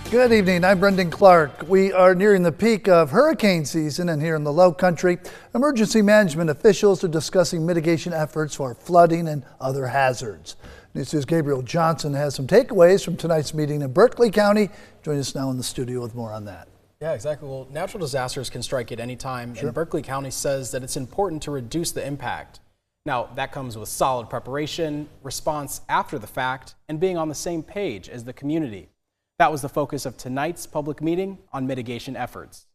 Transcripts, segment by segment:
Good evening, I'm Brendan Clark. We are nearing the peak of hurricane season, and here in the Low Country, emergency management officials are discussing mitigation efforts for flooding and other hazards. News 2's Gabriel Johnson has some takeaways from tonight's meeting in Berkeley County. Join us now in the studio with more on that. Yeah, exactly. Well, natural disasters can strike at any time, and Berkeley County says that it's important to reduce the impact. Now, that comes with solid preparation, response after the fact, and being on the same page as the community. That was the focus of tonight's public meeting on mitigation efforts.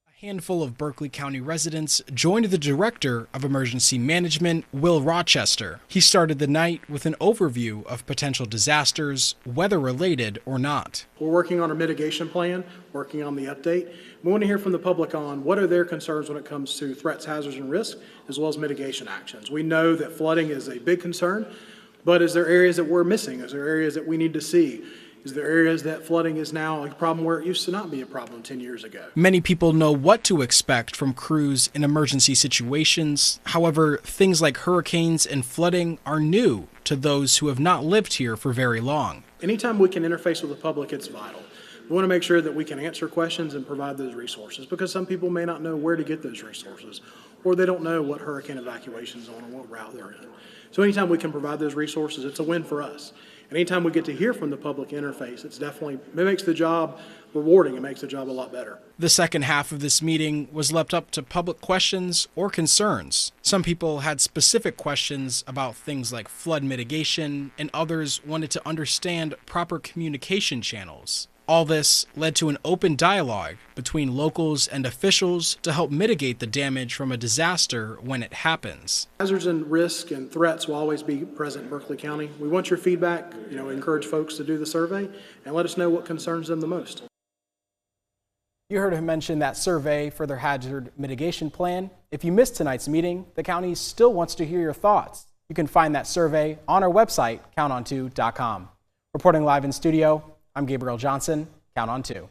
A handful of Berkeley County residents joined the Director of Emergency Management, Will Rochester. He started the night with an overview of potential disasters, weather-related or not. We're working on a mitigation plan, working on the update. We want to hear from the public on what are their concerns when it comes to threats, hazards, and risks, as well as mitigation actions. We know that flooding is a big concern, but is there areas that we're missing? Is there areas that we need to see? Is there areas that flooding is now a problem where it used to not be a problem 10 years ago? Many people know what to expect from crews in emergency situations. However, things like hurricanes and flooding are new to those who have not lived here for very long. Anytime we can interface with the public, it's vital. We want to make sure that we can answer questions and provide those resources, because some people may not know where to get those resources, or they don't know what hurricane evacuation is on and what route they're in. So anytime we can provide those resources, it's a win for us. And anytime we get to hear from the public interface, it makes the job rewarding. It makes the job a lot better. The second half of this meeting was left up to public questions or concerns. Some people had specific questions about things like flood mitigation, and others wanted to understand proper communication channels. All this led to an open dialogue between locals and officials to help mitigate the damage from a disaster when it happens. Hazards and risk and threats will always be present in Berkeley County. We want your feedback. Encourage folks to do the survey and let us know what concerns them the most. You heard him mention that survey for their hazard mitigation plan. If you missed tonight's meeting, the county still wants to hear your thoughts. You can find that survey on our website, counton2.com. Reporting live in studio, I'm Gabriel Johnson. Count on 2.